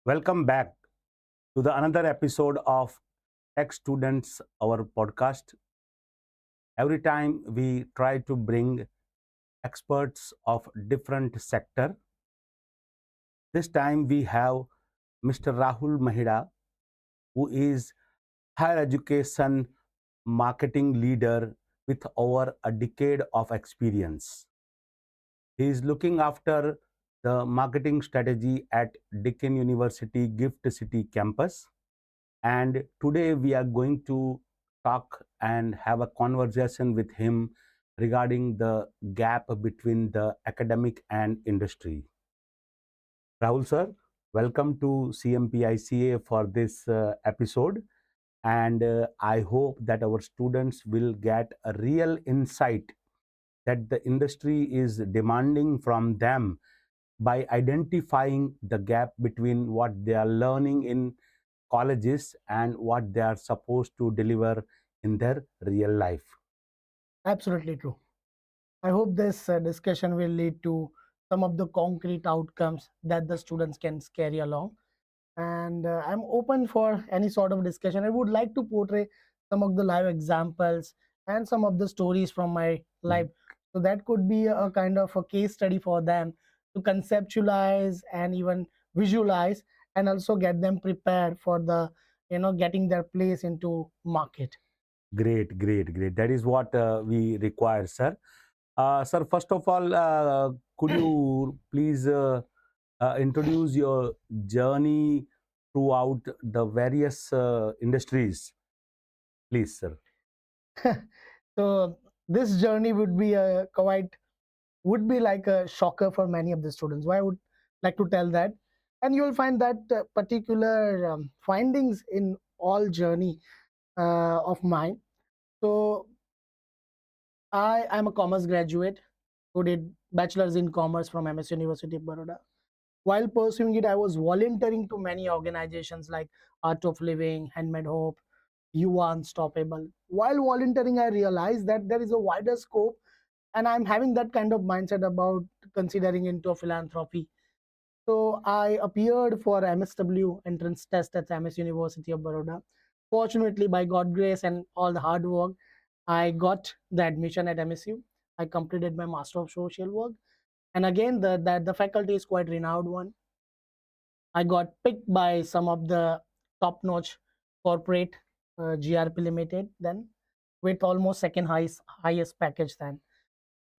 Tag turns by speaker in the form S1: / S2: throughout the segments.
S1: Welcome back to the another episode of Tech Students, our podcast. Every time we try to bring experts of different sector. This time we have Mr. Rahul Mahida, who is higher education marketing leader with over a decade of experience. He is looking after the marketing strategy at Deakin University Gift City campus. And today we are going to talk and have a conversation with him regarding the gap between the academic and industry. Rahul sir, welcome to CMPICA for this episode. And I hope that our students will get a real insight that the industry is demanding from them by identifying the gap between what they are learning in colleges and what they are supposed to deliver in their real life.
S2: Absolutely true. I hope this discussion will lead to some of the concrete outcomes that the students can carry along. And I'm open for any sort of discussion. I would like to portray some of the live examples and some of the stories from my life. So that could be a kind of a case study for them to conceptualize and even visualize and also get them prepared for the getting their place into market.
S1: Great, great, great. That is what we require, sir. Sir, first of all, could you please introduce your journey throughout the various industries, please, sir?
S2: So this journey would be a quite would be like a shocker for many of the students. Why I would like to tell that, and you will find that particular findings in all journey of mine. So I am a commerce graduate who did bachelor's in commerce from MS University of Baroda. While pursuing it, I was volunteering to many organizations like Art of Living, Handmade Hope, You Are Unstoppable. While volunteering, I realized that there is a wider scope, and I'm having that kind of mindset about considering into philanthropy. So I appeared for MSW entrance test at MS University of Baroda. Fortunately, by God grace and all the hard work, I got the admission at MSU. I completed my Master of Social Work, and again, the faculty is quite renowned one. I got picked by some of the top-notch corporate GRP Limited then, with almost second highest package then.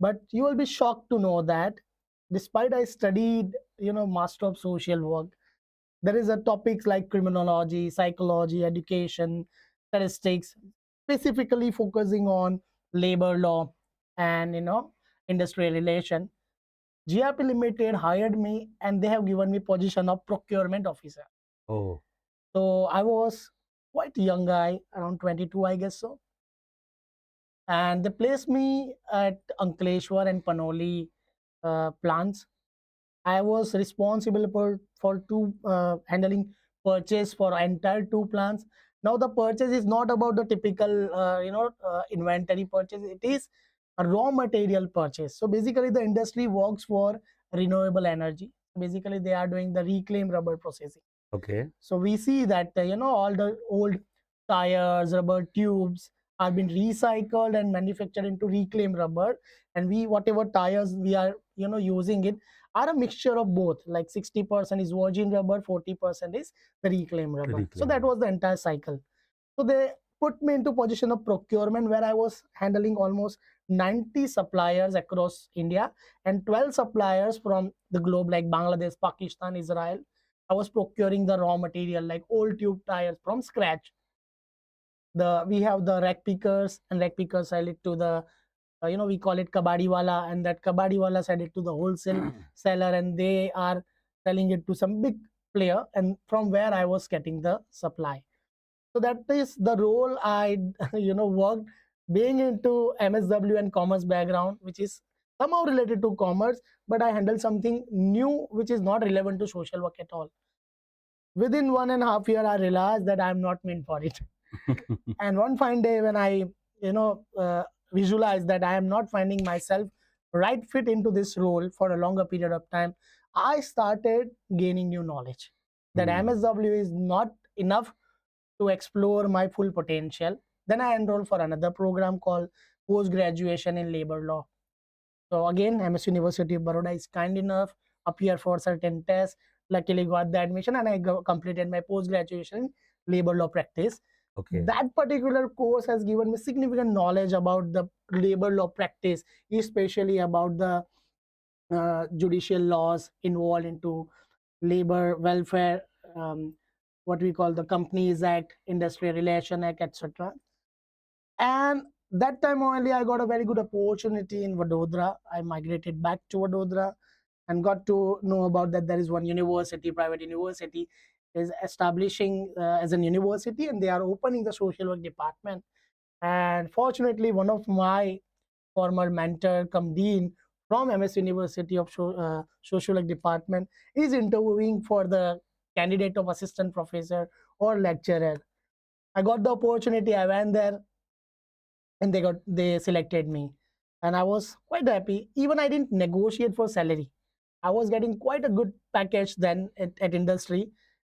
S2: But you will be shocked to know that despite I studied, Master of Social Work, there is a topics like criminology, psychology, education, statistics, specifically focusing on labor law and industrial relation. GRP Limited hired me and they have given me position of procurement officer.
S1: Oh,
S2: So I was quite a young guy, around 22, I guess so. And they placed me at Ankleshwar and Panoli plants. I was responsible for two handling purchase for entire two plants. Now the purchase is not about the typical inventory purchase. It is a raw material purchase. So basically the industry works for renewable energy. Basically they are doing the reclaimed rubber processing.
S1: okay.
S2: So we see that all the old tires, rubber tubes are being recycled and manufactured into reclaimed rubber, and we whatever tires we are using it are a mixture of both. Like 60% is virgin rubber, 40% is the reclaimed rubber. So that
S1: Reclaim.
S2: was the entire cycle. So they put me into position of procurement where I was handling almost 90 suppliers across India and 12 suppliers from the globe like Bangladesh, Pakistan, Israel. I was procuring the raw material like old tube tires from scratch. The we have the rack pickers, and rack pickers sell it to the we call it kabadi wala, and that kabadi wala sell it to the wholesale seller, and they are selling it to some big player, and from where I was getting the supply. So that is the role I worked, being into MSW and commerce background, which is somehow related to commerce, but I handle something new which is not relevant to social work at all. Within 1.5 years, I realized that I'm not meant for it. And one fine day when I visualized that I am not finding myself right fit into this role for a longer period of time, I started gaining new knowledge. that MSW is not enough to explore my full potential. Then I enrolled for another program called post graduation in labor law. So again, MS University of Baroda is kind enough, appear for certain tests. Luckily, got the admission, and completed my post graduation in labor law practice.
S1: Okay.
S2: That particular course has given me significant knowledge about the labor law practice, especially about the judicial laws involved into labor welfare, what we call the Companies Act, Industrial Relation Act, etc. And that time only I got a very good opportunity in Vadodara. I migrated back to Vadodara and got to know about that there is one university, private university, is establishing as an university, and they are opening the social work department. And fortunately, one of my former mentor come dean from MS University of social work department is interviewing for the candidate of assistant professor or lecturer. I got the opportunity. I went there, and they selected me, and I was quite happy. Even I didn't negotiate for salary. I was getting quite a good package then at industry.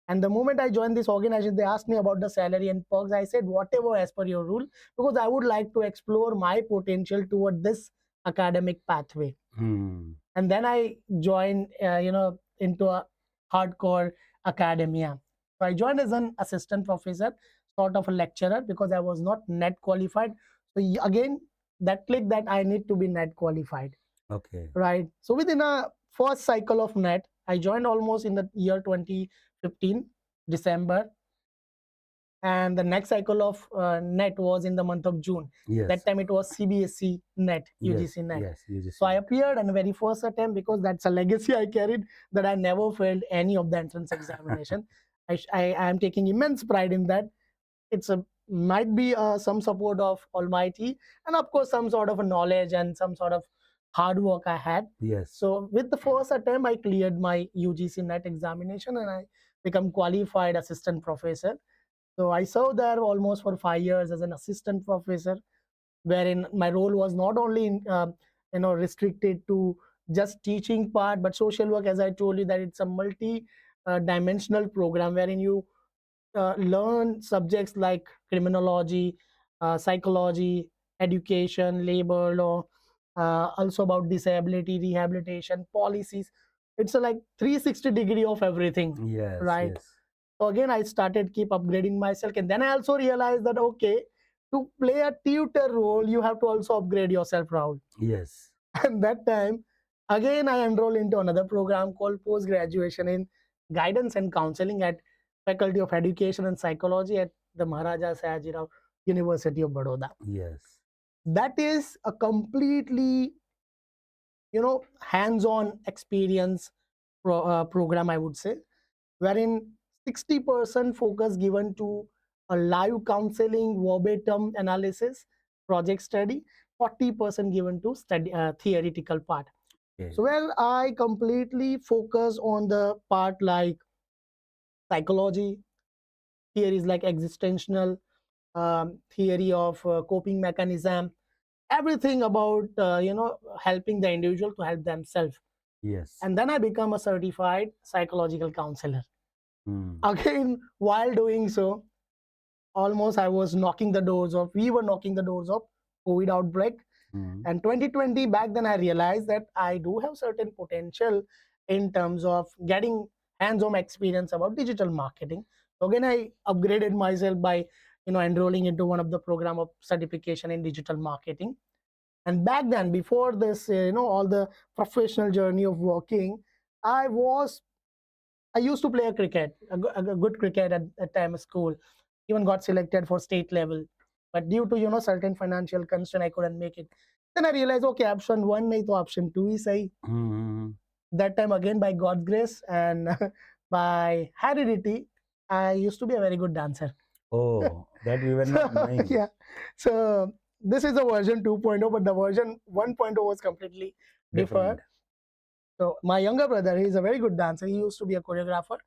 S2: And the moment I joined this organization, they asked me about the salary and perks. I said whatever as per your rule, because I would like to explore my potential toward this academic pathway. And then I joined into a hardcore academia. So I joined as an assistant professor, sort of a lecturer, because I was not net qualified. So again, that clicked that I need to be net qualified.
S1: Okay.
S2: Right. So within a first cycle of net, I joined almost in the year 2015, December. And the next cycle of net was in the month of June.
S1: Yes.
S2: That time it was CBSE net, UGC net.
S1: Yes, UGC.
S2: So I appeared on the very first attempt, because that's a legacy I carried, that I never failed any of the entrance examination. I am taking immense pride in that. It's a might be some support of Almighty, and of course some sort of a knowledge and some sort of hard work I had.
S1: Yes.
S2: So with the first attempt, I cleared my UGC net examination, and I become qualified assistant professor. So I served there almost for 5 years as an assistant professor, wherein my role was not only restricted to just teaching part, but social work, as I told you, that it's a multi dimensional program wherein you learn subjects like criminology, psychology, education, labor law, also about disability, rehabilitation, policies. It's a like 360-degree of everything.
S1: Yes.
S2: Right.
S1: Yes.
S2: So again, I started keep upgrading myself, and then I also realized that okay, to play a tutor role, you have to also upgrade yourself, Rahul.
S1: Yes.
S2: And that time, again, I enrolled into another program called post graduation in guidance and counseling at Faculty of Education and Psychology at the Maharaja Sayajirao University of Baroda.
S1: Yes.
S2: That is a completely, hands-on experience program, I would say, wherein 60% focus given to a live counseling, verbatim analysis, project study, 40% given to study theoretical part.
S1: Okay.
S2: So well, I completely focus on the part like psychology, theories like existential, theory of coping mechanism, everything about helping the individual to help themselves.
S1: Yes.
S2: And then I become a certified psychological counselor. Again, while doing so, almost I was knocking the doors of, we were knocking the doors of COVID outbreak. And 2020, back then I realized that I do have certain potential in terms of getting hands-on experience about digital marketing. So again, I upgraded myself by, enrolling into one of the program of certification in digital marketing. And back then, before this, all the professional journey of working, I used to play a cricket, a good cricket at time of school. Even got selected for state level, but due to certain financial constraint, I couldn't make it. Then I realized, okay, option one nahi to option two is sahi. That time again, by God's grace and by heredity, I used to be a very good dancer.
S1: Oh, that we were not knowing.
S2: Yeah. So this is a version 2.0, but the version 1.0 was completely different. So my younger brother, he's a very good dancer. He used to be a choreographer.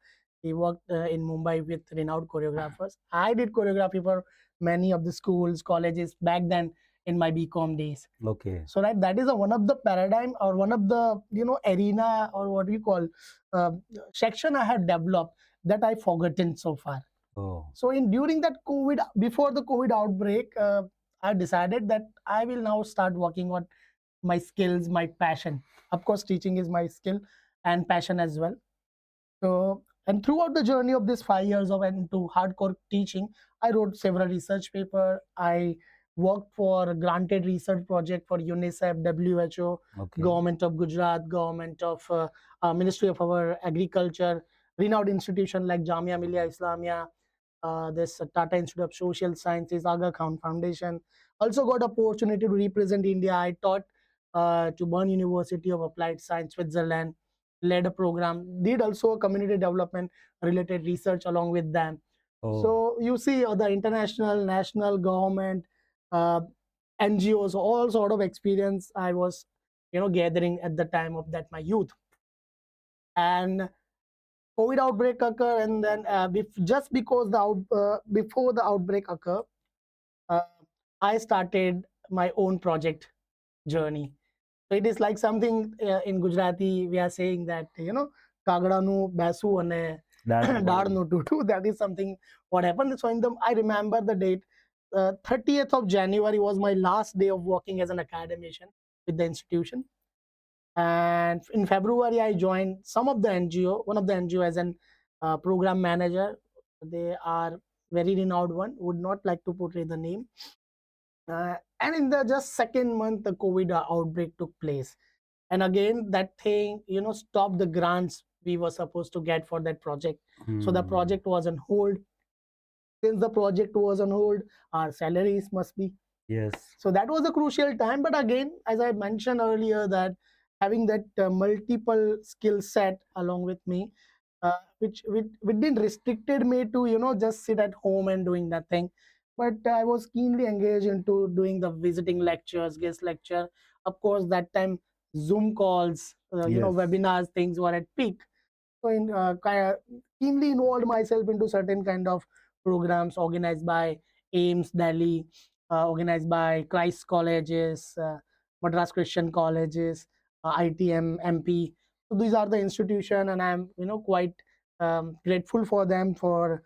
S2: He worked in Mumbai with renowned choreographers. I did choreography for many of the schools, colleges back then in my BCom days.
S1: Okay.
S2: So that is one of the paradigm or one of the arena or what we call uh, section I had developed that I forgotten so far.
S1: Oh.
S2: So in during that COVID, before the COVID outbreak, I decided that I will now start working on my skills, my passion. Of course, teaching is my skill and passion as well. So, and throughout the journey of this 5 years of into hardcore teaching, I wrote several research paper. I worked for a granted research project for UNICEF, WHO,
S1: Okay.
S2: government of Gujarat, government of Ministry of our Agriculture, renowned institution like Jamia Millia Islamia, this Tata Institute of Social Sciences, Aga Khan Foundation. Also got opportunity to represent India. I taught to Bern University of Applied Science, Switzerland, led a program, did also community development related research along with them.
S1: Oh.
S2: So you see the international, national government, uh, NGOs, all sort of experience I was, gathering at the time of that my youth. And COVID outbreak occur, and then just because before the outbreak occur, uh, I started my own project journey. So it is like something in Gujarati we are saying that kagada nu besu and dad no tutu. That is something what happened. So I remember the date. 30th of January was my last day of working as an academician with the institution. And in February, I joined one of the NGO as an program manager. They are very renowned one. Would not like to portray the name. And in the just second month, the COVID outbreak took place. And again, that thing, stopped the grants we were supposed to get for that project. So the project was on hold. Since the project was on hold, our salaries must be.
S1: Yes.
S2: So that was a crucial time. But again, as I mentioned earlier, that having that multiple skill set along with me, which didn't restricted me to just sit at home and doing nothing, but I was keenly engaged into doing the visiting lectures, guest lecture. Of course, that time Zoom calls,
S1: Yes.
S2: webinars, things were at peak. So keenly involved myself into certain kind of programs organized by AIMS Delhi, organized by Christ colleges, Madras Christian colleges, ITM MP. So these are the institution, and I'm quite grateful for them for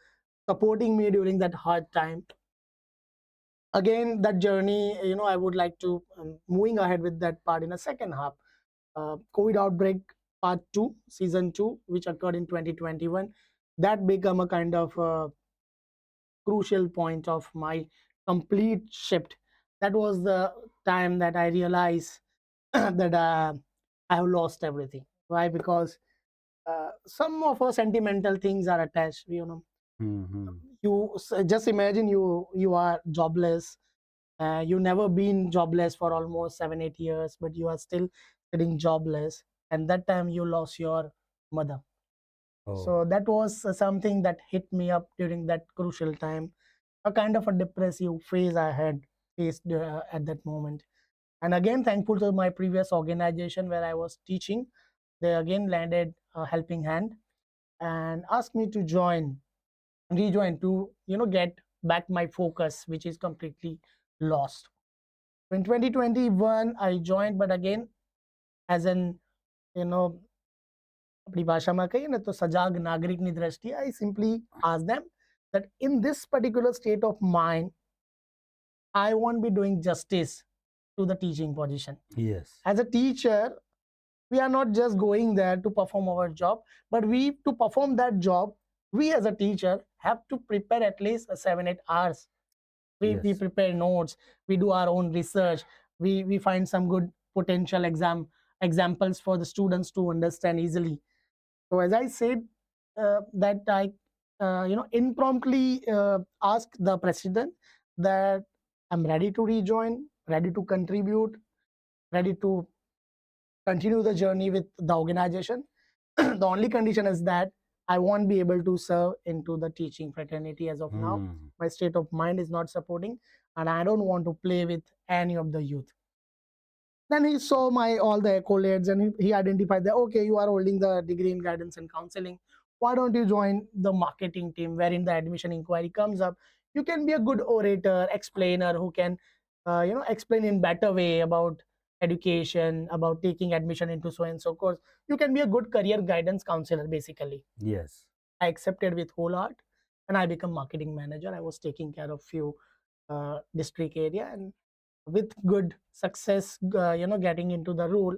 S2: supporting me during that hard time. Again, that journey, I would like to moving ahead with that part in a second half. COVID outbreak part 2, season 2, which occurred in 2021, that became a kind of crucial point of my complete shift. That was the time that I realized that I have lost everything. Why? Because some of our sentimental things are attached. You just imagine you are jobless. You never been jobless for almost 7-8 years, but you are still sitting jobless, and that time you lost your mother. So that was something that hit me up during that crucial time, a kind of a depressive phase I had faced at that moment. And again, thankful to my previous organization where I was teaching, they again landed a helping hand and asked me to rejoin to get back my focus, which is completely lost. In 2021, I joined, but again, as an you know अपनी भाषा में कहिए ना तो सजाग नागरिक ની દ્રષ્ટિએ I simply asked them that in this particular state of mind, I won't be doing justice to the teaching position.
S1: Yes.
S2: As a teacher, we are not just going there to perform our job, but to perform that job, we as a teacher have to prepare at least 7-8 hours. We prepare notes, we do our own research, we find some good potential examples for the students to understand easily. So as I said, that I impromptly asked the president that I'm ready to rejoin, ready to contribute, ready to continue the journey with the organization. The only condition is that I won't be able to serve into the teaching fraternity as of now. My state of mind is not supporting, and I don't want to play with any of the youth. Then he saw my all the accolades, and he identified that okay, you are holding the degree in guidance and counseling. Why don't you join the marketing team, wherein the admission inquiry comes up? You can be a good orator, explainer who can, explain in better way about education, about taking admission into so and so course. You can be a good career guidance counselor, basically.
S1: Yes.
S2: I accepted with whole heart, and I become marketing manager. I was taking care of few district area, and with good success, getting into the role,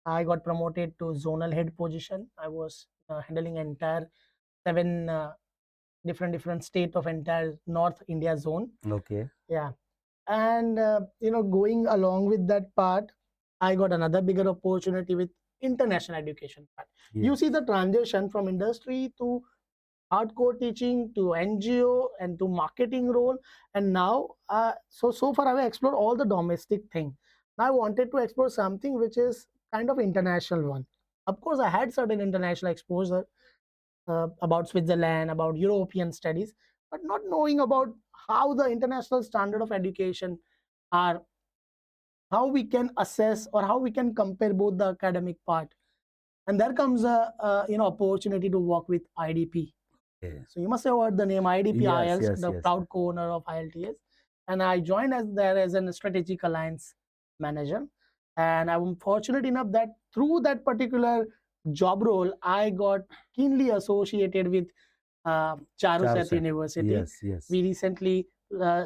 S2: I got promoted to zonal head position. I was handling entire seven different state of entire North India zone.
S1: Okay.
S2: Yeah, and going along with that part, I got another bigger opportunity with international education part. You see
S1: Yes.
S2: the transition from industry to hardcore teaching to NGO and to marketing role, and now so far I've explored all the domestic thing. Now I wanted to explore something which is kind of international one. Of course, I had certain international exposure about Switzerland, about European studies, but not knowing about how the international standard of education are, how we can assess or how we can compare both the academic part. And there comes a opportunity to work with IDP.
S1: Okay.
S2: So you must have heard the name IDP
S1: Yes,
S2: IELTS,
S1: yes,
S2: the
S1: yes.
S2: proud co-owner of IELTS. And I joined as there as a strategic alliance manager. And I'm fortunate enough that through that particular job role, I got keenly associated with Charusat
S1: Charuset.
S2: University.
S1: Yes, yes.
S2: We recently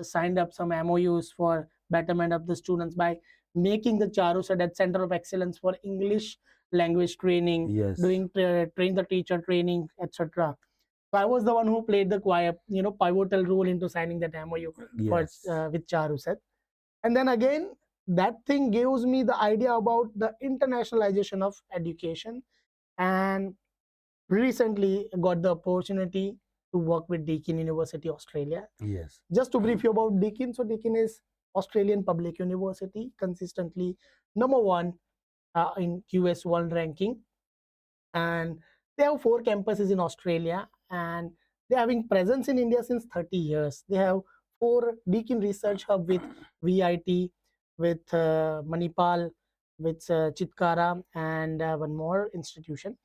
S2: signed up some MOUs for betterment of the students by making the Charusat at Center of Excellence for English language training,
S1: Yes.
S2: doing train the teacher training, etc. So I was the one who played the pivotal role into signing that MOU for
S1: Yes.
S2: with Charusat. And then again, that thing gives me the idea about the internationalization of education. And recently got the opportunity to work with Deakin University, Australia.
S1: Yes.
S2: Just to brief you about Deakin, so Deakin is Australian public university, consistently number one in QS World ranking, and they have 4 campuses in Australia, and they're having presence in India since 30 years. They have 4 Deakin Research Hub with VIT, with Manipal, with Chitkara, and one more institution,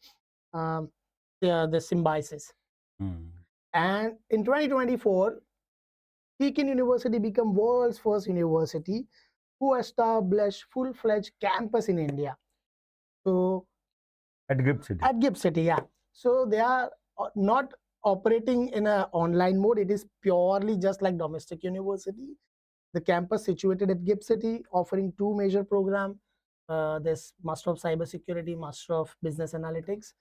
S2: the Symbiosis.
S1: Mm.
S2: And in 2024, Deakin University became world's first university who established full-fledged campus in India. So
S1: At Gift City.
S2: at Gift City, yeah. So they are not operating in an online mode. It is purely just like domestic university. The campus situated at Gift City, offering 2 major programs. There's Master of Cybersecurity, Master of Business Analytics,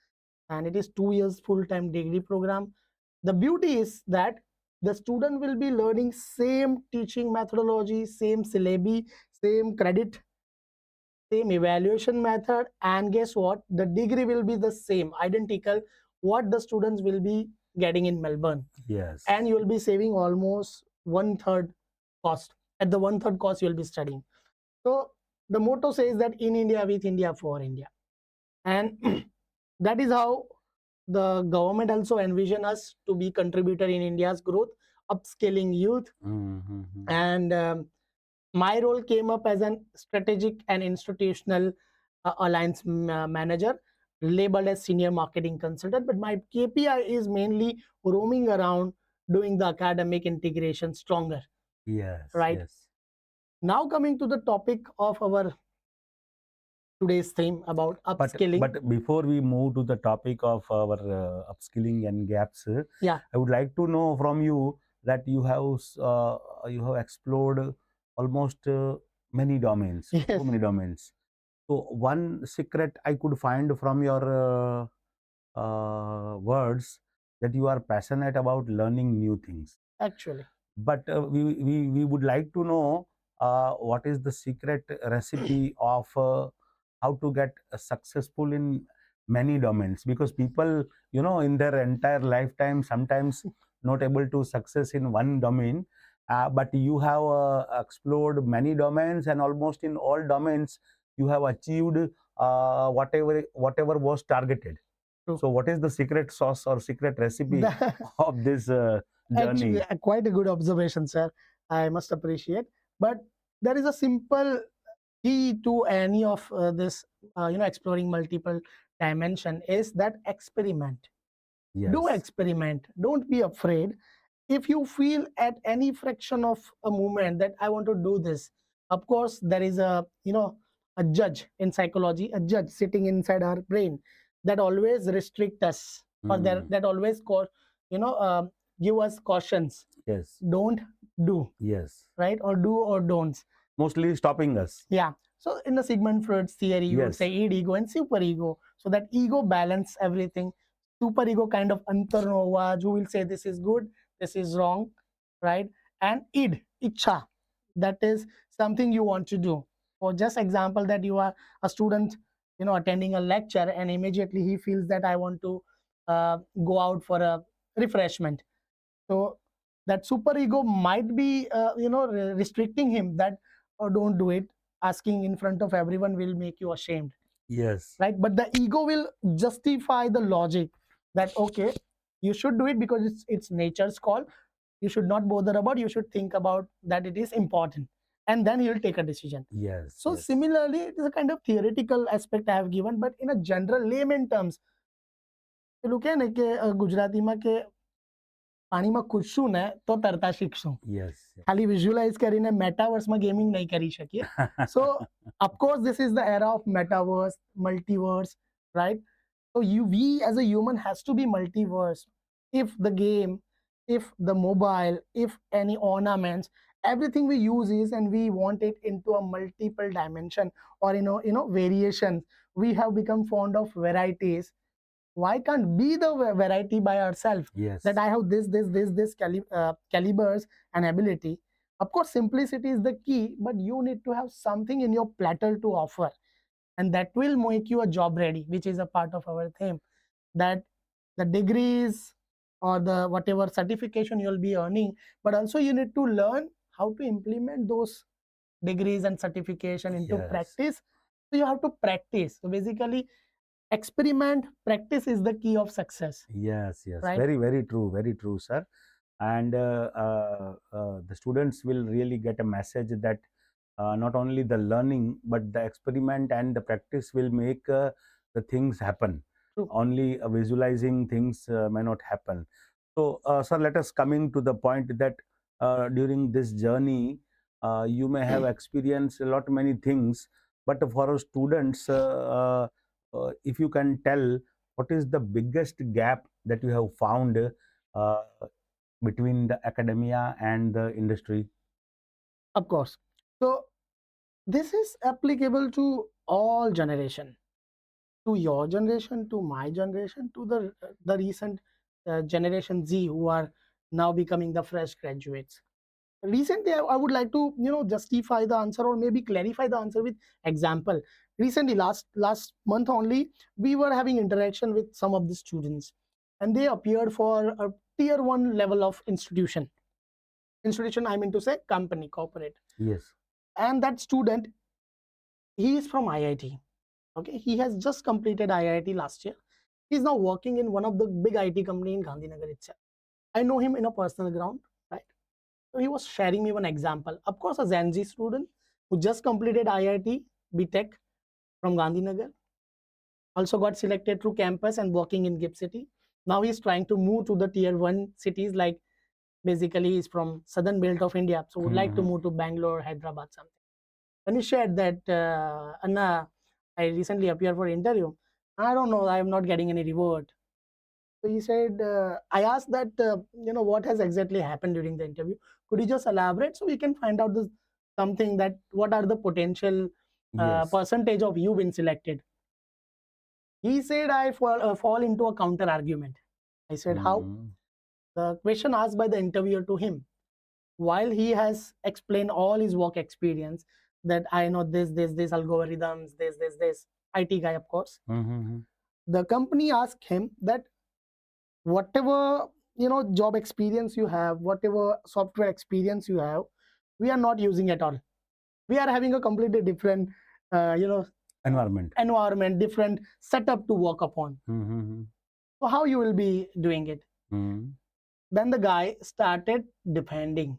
S2: and it is 2 years full-time degree program. The beauty is that the student will be learning same teaching methodology, same syllabi, same credit, same evaluation method, and guess what, the degree will be the same, identical, what the students will be getting in Melbourne.
S1: Yes.
S2: And you will be saving almost 1/3 cost. At the 1/3 cost you will be studying. So the motto says that in India, with India, for India. And that is how the government also envision us to be contributor in India's growth, upscaling youth.
S1: Mm-hmm.
S2: And my role came up as an strategic and institutional alliance manager, labeled as senior marketing consultant, but my KPI is mainly roaming around doing the academic integration stronger.
S1: Yes.
S2: Right.
S1: Yes.
S2: Now coming to the topic of our today's theme about upskilling.
S1: But before we move to the topic of our upskilling and gaps,
S2: Yeah.
S1: I would like to know from you that you have explored almost many domains,
S2: Yes.
S1: so many domains. So one secret I could find from your words that you are passionate about learning new things.
S2: Actually,
S1: But we would like to know what is the secret recipe of how to get successful in many domains, because people, in their entire lifetime sometimes not able to success in one domain, but you have explored many domains, and almost in all domains you have achieved whatever was targeted.
S2: true.
S1: So what is the secret sauce or secret recipe of this journey?
S2: Actually, quite a good observation, sir. I must appreciate. But there is a simple key to any of this, exploring multiple dimension, is that experiment. Do
S1: Yes.
S2: experiment. Don't be afraid. If you feel at any fraction of a moment that I want to do this, of course, there is a judge in psychology, a judge sitting inside our brain that always restrict us. or that always you know give us cautions.
S1: Yes.
S2: Don't do.
S1: Yes.
S2: Right? Or do or don'ts.
S1: Mostly stopping us.
S2: Yeah. So in the Sigmund Freud's theory, you would
S1: Yes.
S2: say id ego and super ego. So that ego balance everything. Super ego kind of antarnovas who will say this is good, this is wrong, right? And id, icha, that is something you want to do. For just example that you are a student, attending a lecture, and immediately he feels that I want to go out for a refreshment. So that super ego might be restricting him that, oh, don't do it. Asking in front of everyone will make you ashamed.
S1: Yes.
S2: Right? But the ego will justify the logic that, okay, you should do it because it's nature's call. You should not bother about, you should think about that it is important, and then he'll take a decision.
S1: Yes.
S2: So similarly, it is a kind of theoretical aspect I have given, but in a general layman terms, પેલું કે ને કે ગુજરાતીમાં કે પાણીમાં કૂદશું ને તો તરતા શીખશું. ખાલી વિઝ્યુઅલાઇઝ કરીને મેટાવર્સમાં ગેમિંગ નહીં કરી શકીએ. So of course this is the era of metaverse, multiverse, right? So we as a human has to be multiverse. If the game, if the mobile, if any ornaments, everything we use is, and we want it into a multiple dimension, or variations. We have become fond of varieties. Why can't be the variety by ourselves?
S1: Yes.
S2: That I have this calibers and ability. Of course simplicity is the key, but you need to have something in your platter to offer, and that will make you a job ready, which is a part of our theme. That the degrees or the whatever certification you'll be earning, but also you need to learn how to implement those degrees and certification into practice. So you have to practice. So basically, experiment, practice is the key of success.
S1: Yes.
S2: Right?
S1: Very true, sir. And the students will really get a message that not only the learning, but the experiment and the practice will make the things happen.
S2: True.
S1: Only visualizing things may not happen. So, sir, let us coming to the point that during this journey, you may have experienced a lot many things, but for our students, if you can tell what is the biggest gap that you have found uh, between the academia and the industry?
S2: Of course. So this is applicable to all generation, to your generation, to my generation, to the recent generation Z, who are now becoming the fresh graduates. Recently, I would like to justify the answer, or maybe clarify the answer with example. Recently, last month only, we were having interaction with some of the students, and they appeared for a tier 1 level of institution. I mean to say company, corporate.
S1: Yes.
S2: And that student, he is from IIT. Okay, he has just completed IIT last year. He's now working in one of the big IT company in Gandhinagar itself. I know him in a personal ground, right? So he was sharing me one example. Of course, a Gen Z student who just completed IIT BTech from Gandhinagar, also got selected through campus and working in GIFT City. Now he's trying to move to the tier 1 cities, like basically he's from southern belt of India, so would like to move to Bangalore, Hyderabad, something. When he shared that, Anna, I recently appeared for interview. I don't know, I'm not getting any reward. So he said, I asked that, what has exactly happened during the interview? Could you just elaborate so we can find out this something, that what are the potential percentage of you being selected? He said, I fall into a counter argument. I said, how? The question asked by the interviewer to him, while he has explained all his work experience, that I know this algorithms, this IT guy, of course. The company asked him that whatever job experience you have, whatever software experience you have, we are not using at all. We are having a completely different environment, different setup to work upon. So how you will be doing it? Then the guy started defending.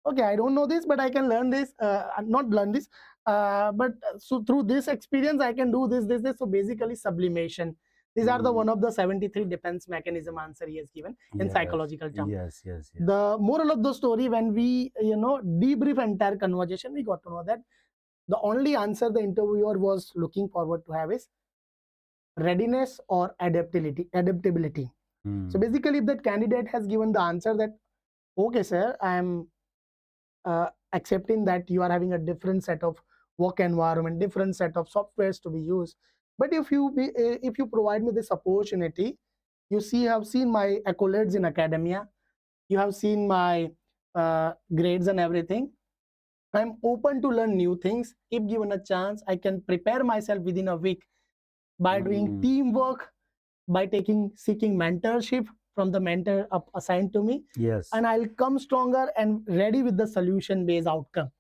S2: Okay, I don't know this, but I can learn this. Not learn this, but so through this experience, I can do this. So basically, sublimation. These are the one of the 73 defense mechanism answer he has given in psychological terms.
S1: Yes.
S2: The moral of the story, when we debrief entire conversation, we got to know that the only answer the interviewer was looking forward to have is readiness or adaptability. So basically, if that candidate has given the answer that, okay, sir, I am accepting that you are having a different set of work environment, different set of softwares to be used. But if you provide me this opportunity, you see, have seen my accolades in academia, you have seen my grades and everything. I'm open to learn new things. If given a chance, I can prepare myself within a week by doing teamwork, by seeking mentorship from the mentor assigned to me.
S1: Yes.
S2: And I'll come stronger and ready with the solution based outcome.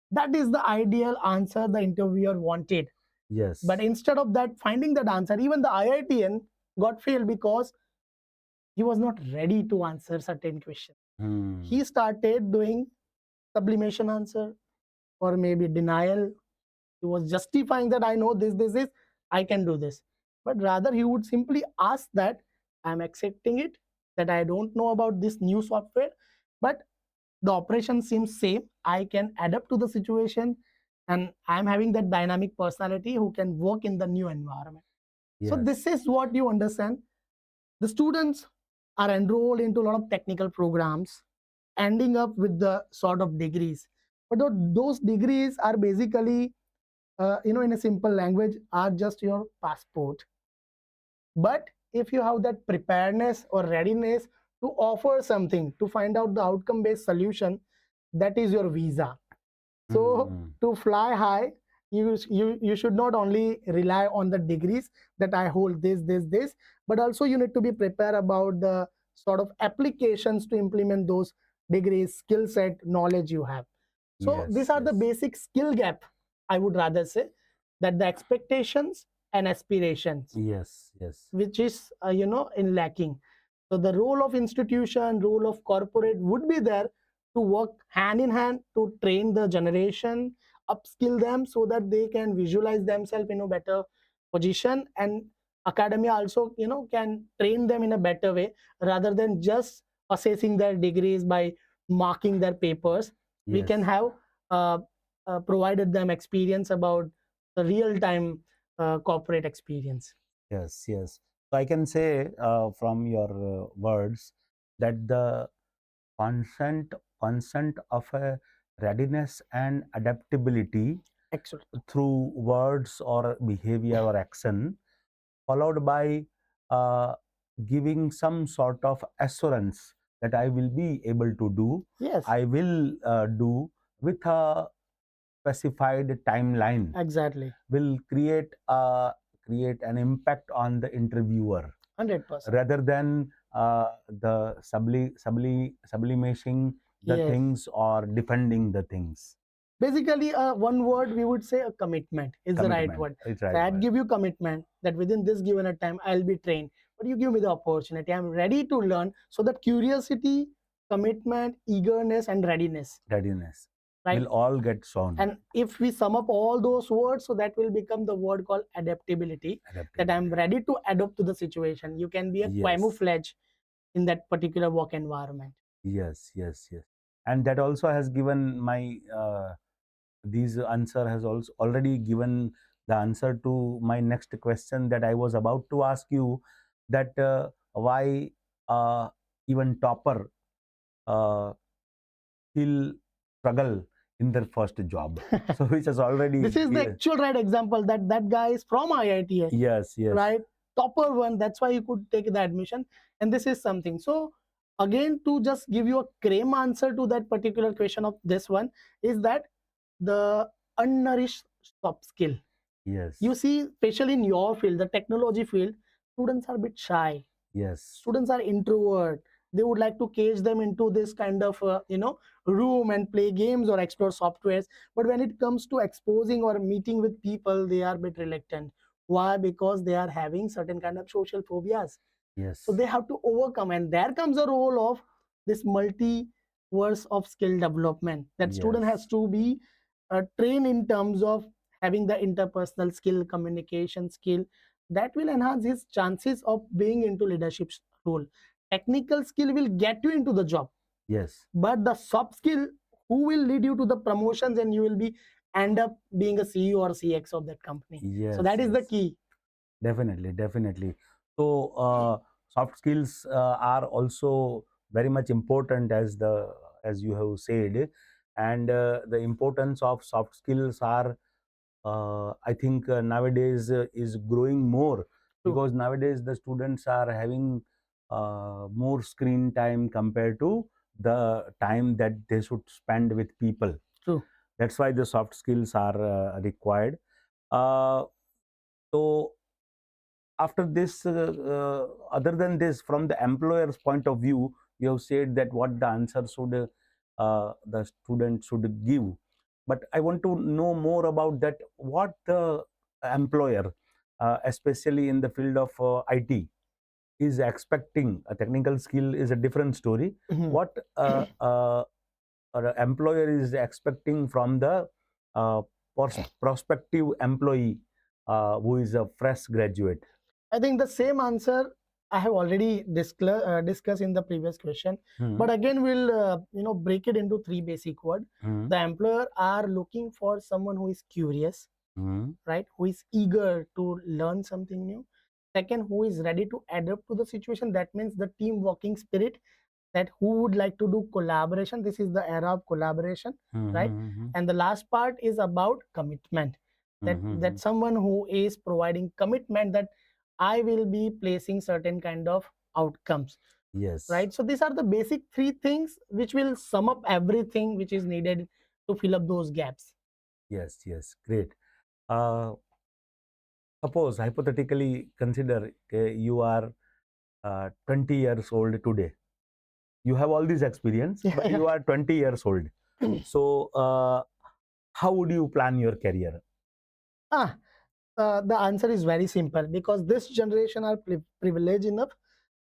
S2: That is the ideal answer the interviewer wanted.
S1: Yes.
S2: But instead of that, finding that answer, even the IITN got failed because he was not ready to answer certain questions. He started doing sublimation answer, or maybe denial. He was justifying that I know this, I can do this. But rather, he would simply ask that I'm accepting it, that I don't know about this new software, but the operation seems same. I can adapt to the situation, and I'm having that dynamic personality who can work in the new environment. Yes. So this is what you understand. The students are enrolled into a lot of technical programs, ending up with the sort of degrees. But those degrees are basically, in a simple language, are just your passport. But if you have that preparedness or readiness to offer something, to find out the outcome based solution, that is your visa. So to fly high, you should not only rely on the degrees that I hold this, but also you need to be prepared about the sort of applications to implement those degrees, skill set, knowledge you have. So
S1: Yes,
S2: these are the
S1: yes.
S2: basic skill gap, I would rather say, that the expectations and aspirations,
S1: Yes, yes.
S2: which is in lacking. So the role of institution, role of corporate would be there to work hand in hand to train the generation, upskill them so that they can visualize themselves in a better position, and academia also can train them in a better way rather than just assessing their degrees by marking their papers. We can
S1: Yes.
S2: have provided them experience about the real time corporate experience.
S1: Yes, yes. So I can say from your words that the consent of a readiness and adaptability
S2: Excellent.
S1: through words or behavior or action, followed by uh, giving some sort of assurance that I will be able to do.
S2: Yes.
S1: I will do with a specified timeline.
S2: Exactly.
S1: Will create an impact on the interviewer
S2: 100%.
S1: rather than the sublimation the
S2: Yes.
S1: things or defending the things.
S2: Basically, one word we would say a commitment is the right
S1: Commitment.
S2: word.
S1: It's
S2: So
S1: right
S2: I'd
S1: word.
S2: give you commitment that within this given a time I'll be trained, but you give me the opportunity. I'm ready to learn. So that curiosity, commitment, eagerness, and readiness,
S1: Readiness
S2: right,
S1: will all get shown.
S2: and if we sum up all those words, so that will become the word called adaptability. That I'm ready to adapt to the situation. You can be a
S1: Yes.
S2: camouflage in that particular work environment.
S1: Yes, yes, yes. And that also has given my these answer has also already given the answer to my next question that I was about to ask you, that why even topper uh, still struggle in their first job. So which has already
S2: This is the actual right example that guy is from IIT.
S1: Yes, yes.
S2: Right, topper one. That's why you could take the admission, and this is something. So again, to just give you a cream answer to that particular question of this one, is that the unnourished soft skill.
S1: Yes.
S2: You see, especially in your field, the technology field, students are a bit shy.
S1: Yes.
S2: Students are introvert. They would like to cage them into this kind of room and play games or explore softwares, but when it comes to exposing or meeting with people, they are a bit reluctant. Why? Because they are having certain kind of social phobias.
S1: Yes.
S2: So they have to overcome, and there comes a role of this multiverse of skill development, that student
S1: Yes.
S2: has to be trained in terms of having the interpersonal skill, communication skill, that will enhance his chances of being into leadership role. Technical skill will get you into the job.
S1: Yes.
S2: But the soft skill, who will lead you to the promotions, and you will be end up being a CEO or CX of that company.
S1: Yes.
S2: So that is the
S1: Yes.
S2: key.
S1: Definitely, definitely. So, soft skills are also very much important as you have said, and the importance of soft skills are, I think, nowadays is growing more,
S2: True.
S1: because nowadays the students are having more screen time compared to the time that they should spend with people.
S2: True.
S1: That's why the soft skills are required. Uh, so after this, other than this, from the employer's point of view, you have said that what the answer should the student should give. But I want to know more about that. What the employer, especially in the field of IT, is expecting. A technical skill is a different story.
S2: Mhm.
S1: What an employer is expecting from the uh, prospective employee who is a fresh graduate?
S2: I think the same answer I have already discussed in the previous question.
S1: Hmm.
S2: But again, we'll break it into three basic words.
S1: Hmm.
S2: The employer are looking for someone who is curious,
S1: Hmm.
S2: right? Who is eager to learn something new. Second, who is ready to adapt to the situation. That means the team working spirit, that who would like to do collaboration. This is the era of collaboration, right?
S1: Hmm.
S2: And the last part is about commitment, that
S1: Hmm.
S2: someone who is providing commitment, that I will be placing certain kind of outcomes,
S1: Yes,
S2: right? So these are the basic three things which will sum up everything which is needed to fill up those gaps.
S1: yes, yes. Great. Uh, Suppose hypothetically consider you are 20 years old today. You have all this experience,
S2: Yeah,
S1: but
S2: yeah.
S1: you are 20 years old. So, how would you plan your career?
S2: ah the answer is very simple, because this generation are privileged enough.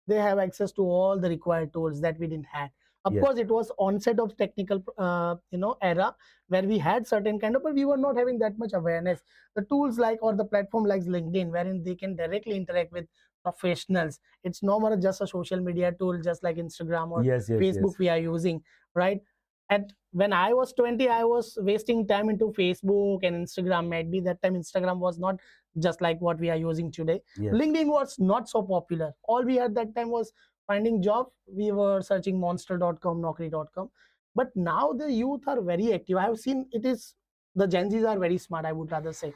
S2: They have access to all the required tools that we didn't have. Of
S1: Yes,
S2: course, it was onset of technical era, where we had certain kind of, but we were not having that much awareness. The tools like, or the platform like LinkedIn, wherein they can directly interact with professionals. It's no more just a social media tool, just like Instagram or
S1: yes, yes,
S2: Facebook
S1: yes.
S2: we are using, right? And when I was 20, I was wasting time into Facebook and Instagram. Maybe that time Instagram was not just like what we are using today.
S1: Yes.
S2: LinkedIn was not so popular. All we had that time was finding job. We were searching monster.com, naukri.com. But now the youth are very active. I have seen it is, the Gen Zs are very smart, I would rather say.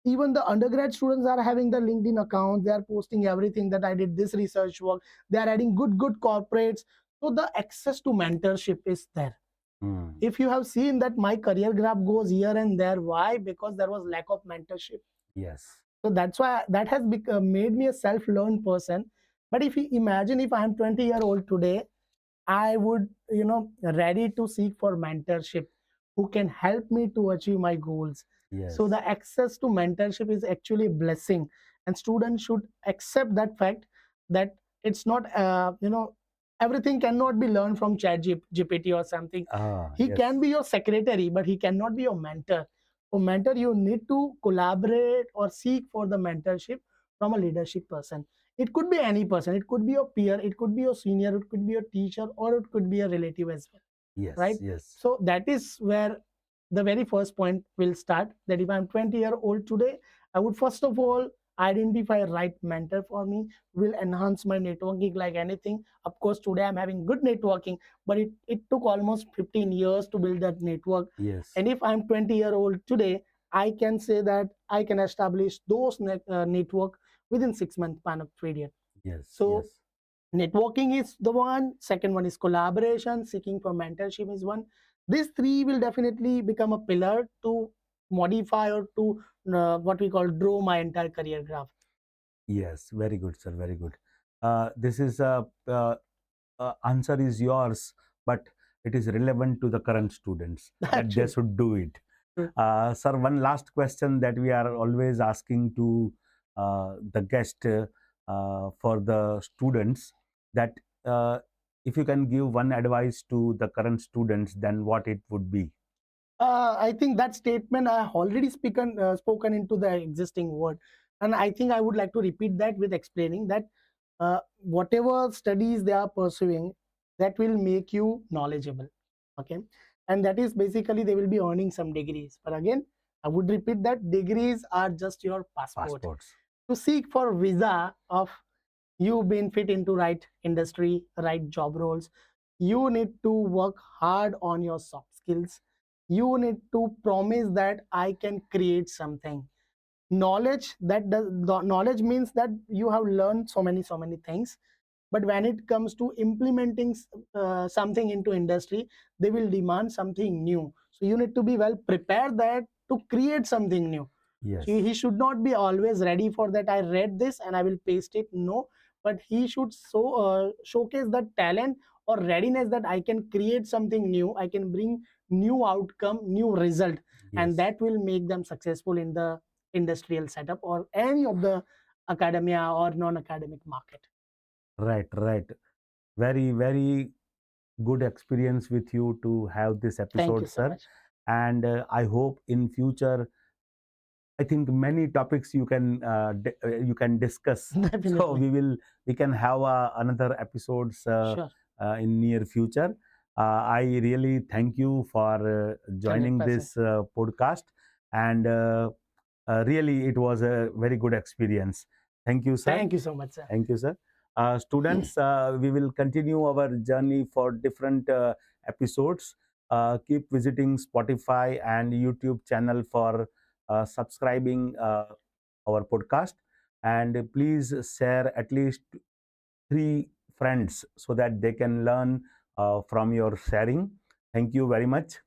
S2: Even the undergrad students are having the LinkedIn account. They are posting everything, that I did this research work. They are adding good corporates. So the access to mentorship is there.
S1: Hmm.
S2: If you have seen that my career graph goes here and there, why? Because there was lack of mentorship.
S1: Yes.
S2: So that's why that has made me a self-learned person. But if you imagine, if I am 20-year-old today, I would, ready to seek for mentorship who can help me to achieve my goals.
S1: Yes.
S2: So the access to mentorship is actually a blessing, and students should accept that fact, that it's not, everything cannot be learned from GPT or something. He
S1: Yes.
S2: can be your secretary, but he cannot be your mentor. For mentor, you need to collaborate or seek for the mentorship from a leadership person. It could be any person. It could be your peer. It could be your senior. It could be your teacher, or it could be a relative as well,
S1: Yes.
S2: right?
S1: Yes.
S2: So that is where the very first point will start. That if I'm 20-year-old today, I would first of all identify a right mentor for me. Will enhance my networking like anything. Of course, today I'm having good networking, but it took almost 15 years to build that network.
S1: Yes.
S2: And if I'm 20-year-old today, I can say that I can establish those network within 6 month span of period.
S1: Yes.
S2: So
S1: Yes.
S2: networking is the one. Second one is collaboration. Seeking for mentorship is one. These three will definitely become a pillar to modify, or to what we call draw my entire career graph.
S1: Yes. Very good, sir. Very good. This is a answer is yours, but it is relevant to the current students that they
S2: True.
S1: should do it.
S2: True.
S1: Sir, one last question that we are always asking to the guest for the students, that if you can give one advice to the current students, then what it would be?
S2: I think that statement I have already spoken into the existing word, and I think I would like to repeat that with explaining that whatever studies they are pursuing, that will make you knowledgeable. Okay, and that is basically they will be earning some degrees. But again, I would repeat that degrees are just your passport.
S1: Passports.
S2: to seek for visa of you being fit into right industry, right job roles. You need to work hard on your soft skills. You need to promise that I can create something. Knowledge, that does the knowledge means that you have learned so many things, but when it comes to implementing something into industry, they will demand something new. So you need to be well prepared that to create something new.
S1: Yes.
S2: So he should not be always ready for that. I read this and I will paste it. No, but he should showcase that talent or readiness that I can create something new. I can bring new outcome, new result, and
S1: Yes.
S2: that will make them successful in the industrial setup or any of the academia or non-academic market.
S1: Right, right. Very, very good experience with you to have this
S2: Thank you
S1: episode,
S2: so
S1: sir.
S2: much.
S1: And I hope in future, I think many topics you can discuss. So
S2: Definitely.
S1: we can have another episodes
S2: Sure.
S1: in near future. I really thank you for joining
S2: 100%.
S1: this podcast, and really it was a very good experience. Thank you, sir.
S2: Thank you so much, sir.
S1: Thank you, sir. Students, we will continue our journey for different episodes. Keep visiting Spotify and YouTube channel for subscribing our podcast, and please share at least 3 friends so that they can learn from your sharing. Thank you very much.